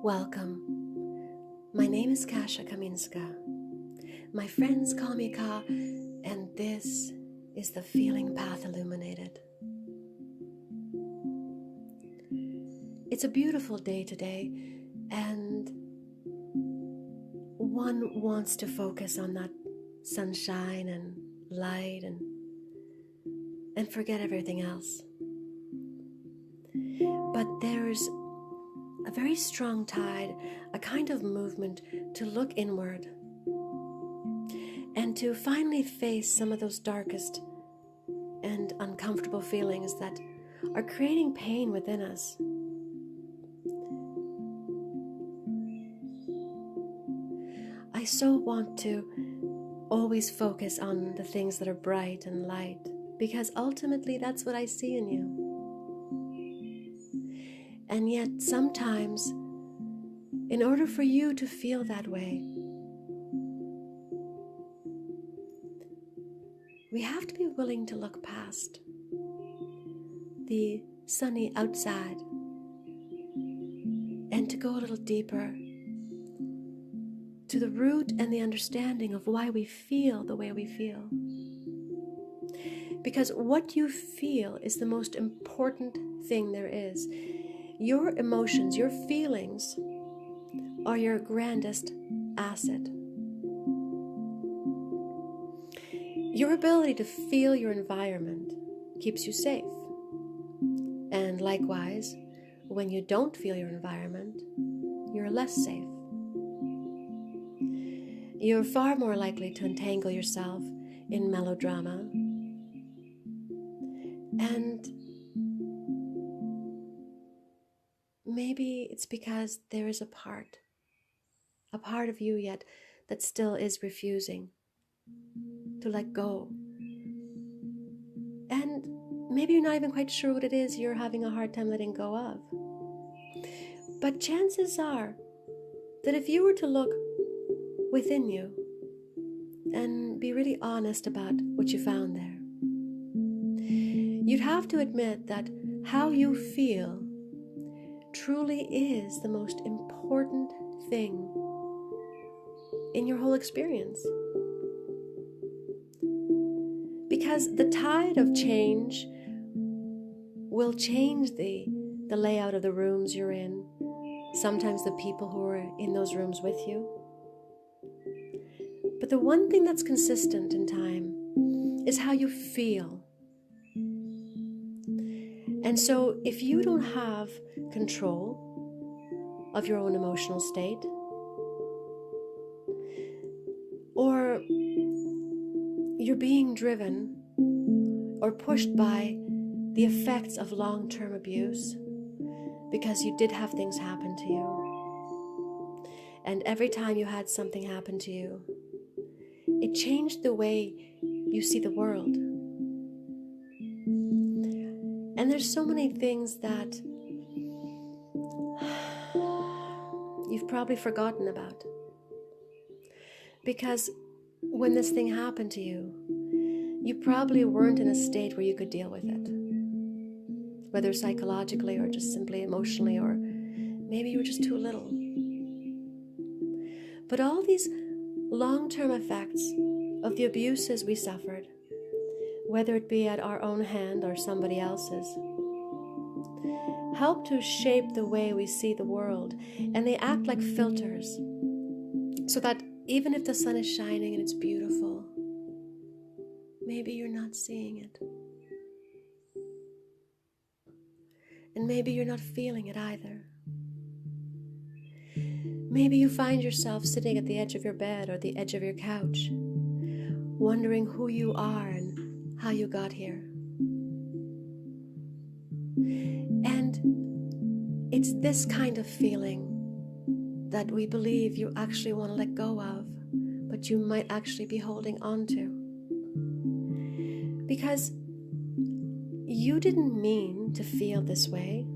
Welcome. My name is Kasia Kaminska. My friends call me Ka, and this is the Feeling Path Illuminated. It's a beautiful day today, and one wants to focus on that sunshine and light and forget everything else. But there's a very strong tide, a kind of movement to look inward and to finally face some of those darkest and uncomfortable feelings that are creating pain within us. I so want to always focus on the things that are bright and light, because ultimately that's what I see in you. And yet sometimes, in order for you to feel that way, we have to be willing to look past the sunny outside and to go a little deeper to the root and the understanding of why we feel the way we feel. Because what you feel is the most important thing there is. Your emotions, your feelings are your grandest asset. Your ability to feel your environment keeps you safe. And likewise, when you don't feel your environment, you're less safe. You're far more likely to entangle yourself in melodrama. And maybe it's because there is a part of you yet that still is refusing to let go. And maybe you're not even quite sure what it is you're having a hard time letting go of. But chances are that if you were to look within you and be really honest about what you found there, you'd have to admit that how you feel truly is the most important thing in your whole experience. Because the tide of change will change the layout of the rooms you're in, sometimes the people who are in those rooms with you. But the one thing that's consistent in time is how you feel. And so if you don't have control of your own emotional state, or you're being driven or pushed by the effects of long-term abuse because you did have things happen to you, and every time you had something happen to you, it changed the way you see the world. And there's so many things that you've probably forgotten about. Because when this thing happened to you, you probably weren't in a state where you could deal with it. Whether psychologically or just simply emotionally, or maybe you were just too little. But all these long-term effects of the abuses we suffered, whether it be at our own hand or somebody else's, help to shape the way we see the world, and they act like filters, so that even if the sun is shining and it's beautiful, maybe you're not seeing it. And maybe you're not feeling it either. Maybe you find yourself sitting at the edge of your bed or the edge of your couch, wondering who you are and how you got here. And it's this kind of feeling that we believe you actually want to let go of, but you might actually be holding on to. Because you didn't mean to feel this way.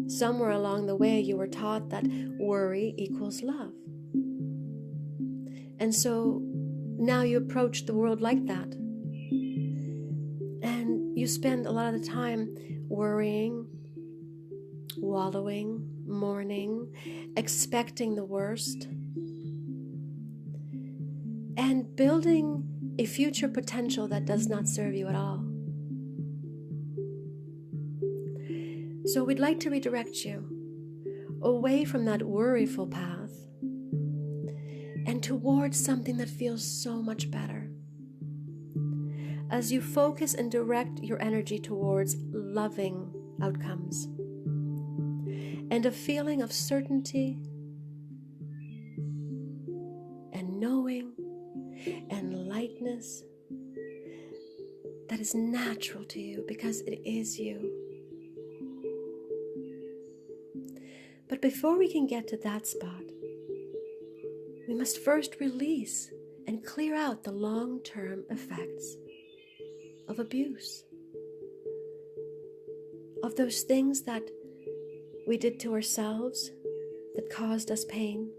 Somewhere along the way you were taught that worry equals love. And so now you approach the world like that. And you spend a lot of the time worrying, wallowing, mourning, expecting the worst, and building a future potential that does not serve you at all. So we'd like to redirect you away from that worryful path and towards something that feels so much better. As you focus and direct your energy towards loving outcomes and a feeling of certainty and knowing and lightness that is natural to you because it is you. But before we can get to that spot, we must first release and clear out the long-term effects of abuse, of those things that we did to ourselves that caused us pain,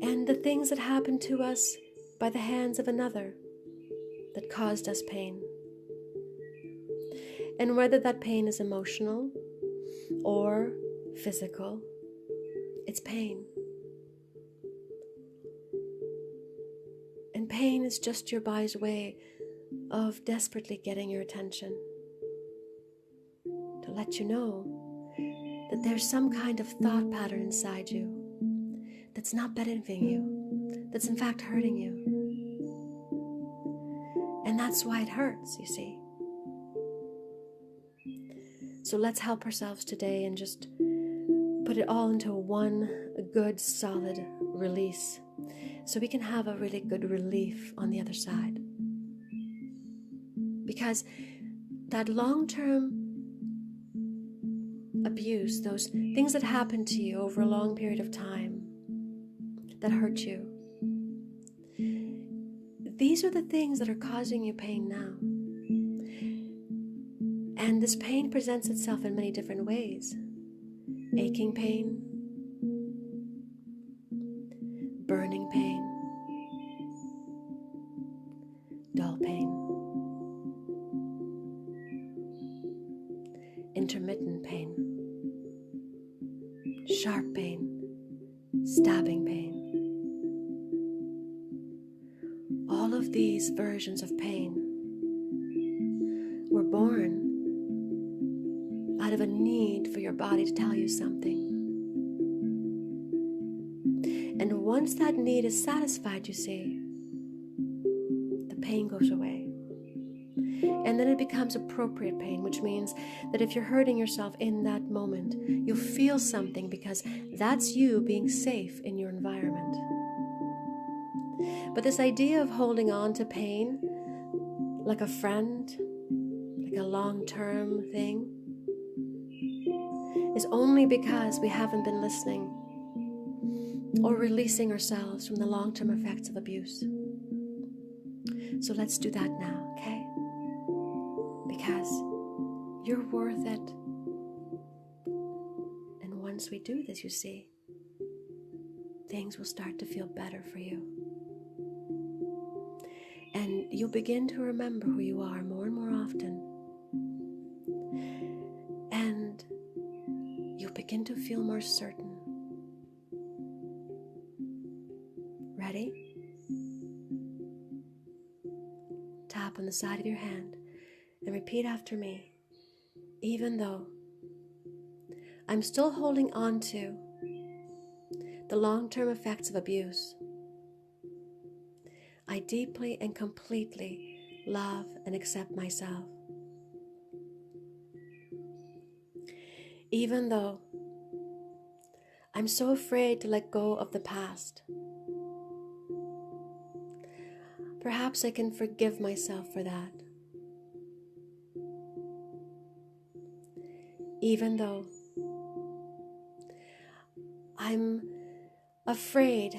and the things that happened to us by the hands of another that caused us pain. And whether that pain is emotional or physical, it's pain. And pain is just your body's way of desperately getting your attention, to let you know that there's some kind of thought pattern inside you that's not benefiting you, that's in fact hurting you. And that's why it hurts, you see. So let's help ourselves today and just put it all into one good, solid release so we can have a really good relief on the other side. Because that long-term abuse, those things that happen to you over a long period of time that hurt you, these are the things that are causing you pain now. And this pain presents itself in many different ways. Aching pain, burning pain, dull pain, intermittent pain, sharp pain, stabbing pain. All of these versions of pain were born out of a need for your body to tell you something. And once that need is satisfied, you see, the pain goes away. And then it becomes appropriate pain, which means that if you're hurting yourself in that moment, you'll feel something because that's you being safe in your environment. But this idea of holding on to pain like a friend, like a long-term thing, is only because we haven't been listening or releasing ourselves from the long-term effects of abuse. So let's do that now, okay? Because you're worth it. And once we do this, you see, things will start to feel better for you. And you'll begin to remember who you are more and more often. And you'll begin to feel more certain. Ready? Tap on the side of your hand and repeat after me. Even though I'm still holding on to the long-term effects of abuse, I deeply and completely love and accept myself. Even though I'm so afraid to let go of the past, perhaps I can forgive myself for that. Even though I'm afraid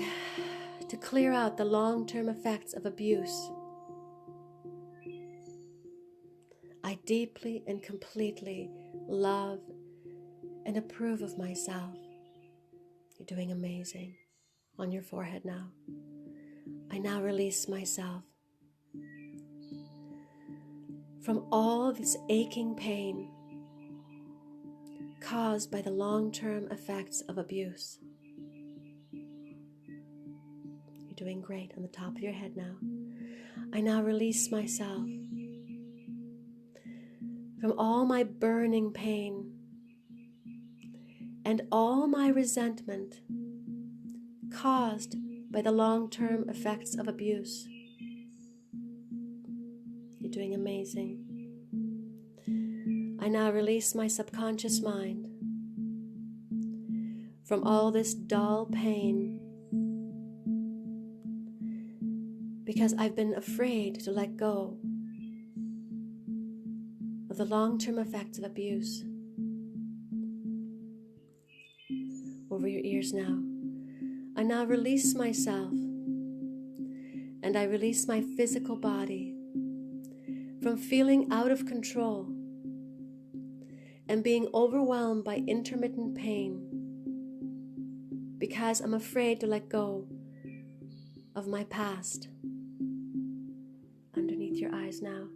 to clear out the long-term effects of abuse, I deeply and completely love and approve of myself. You're doing amazing. On your forehead now. I now release myself from all this aching pain caused by the long-term effects of abuse. You're doing great on the top of your head now. I now release myself from all my burning pain and all my resentment caused by the long-term effects of abuse. You're doing amazing. I now release my subconscious mind from all this dull pain because I've been afraid to let go of the long-term effects of abuse. Over your ears now. I now release myself and I release my physical body from feeling out of control and being overwhelmed by intermittent pain because I'm afraid to let go of my past. Underneath your eyes now,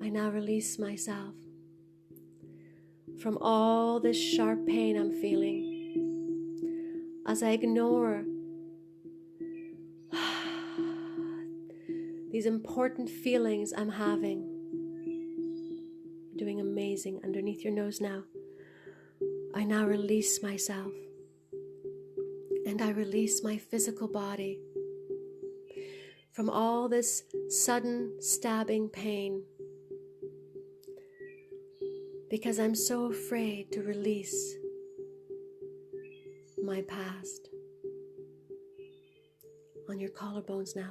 I now release myself from all this sharp pain I'm feeling as I ignore these important feelings I'm having. You're doing amazing. Underneath your nose now, I now release myself and I release my physical body from all this sudden stabbing pain because I'm so afraid to release my past. On your collarbones now,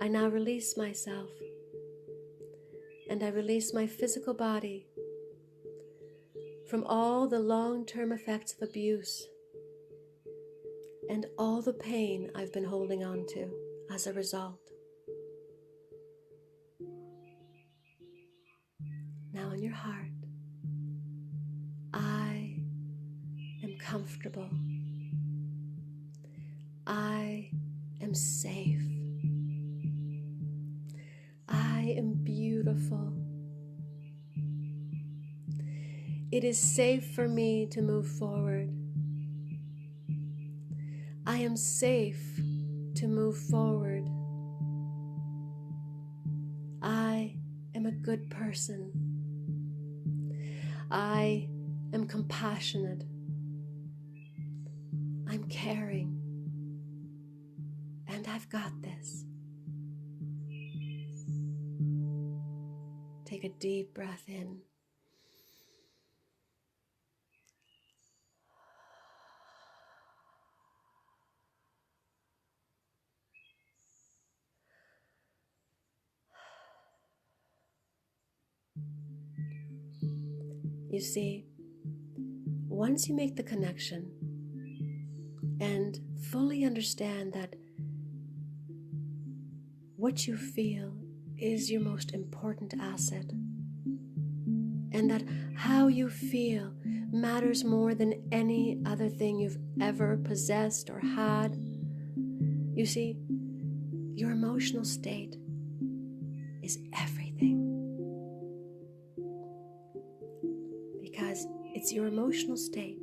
I now release myself and I release my physical body from all the long-term effects of abuse and all the pain I've been holding on to as a result. Now in your heart, I am comfortable. I am safe. I am beautiful. It is safe for me to move forward. I am safe to move forward. I am a good person. I am compassionate. I'm caring. And I've got this. Take a deep breath in. You see, once you make the connection and fully understand that what you feel is your most important asset, and that how you feel matters more than any other thing you've ever possessed or had, you see, your emotional state is everything. Because it's your emotional state,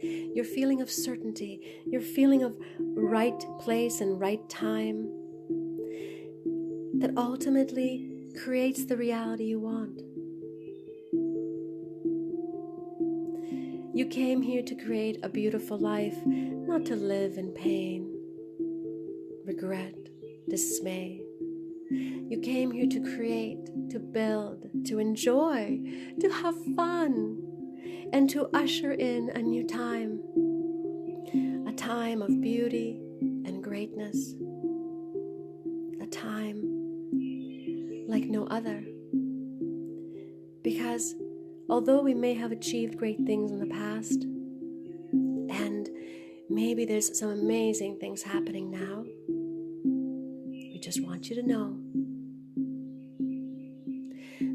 your feeling of certainty, your feeling of right place and right time, that ultimately creates the reality you want. You came here to create a beautiful life, not to live in pain, regret, dismay. You came here to create, to build, to enjoy, to have fun, and to usher in a new time, a time of beauty and greatness, a time like no other. Because although we may have achieved great things in the past, and maybe there's some amazing things happening now, we just want you to know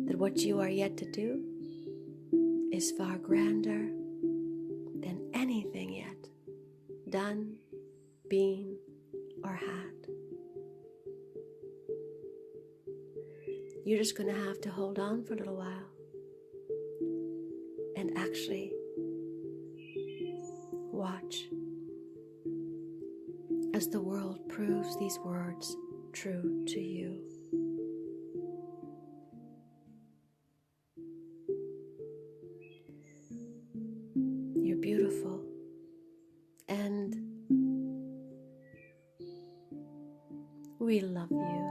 that what you are yet to do is far grander than anything yet done, been, or had. You're just going to have to hold on for a little while actually watch as the world proves these words true to you. You're beautiful, and we love you.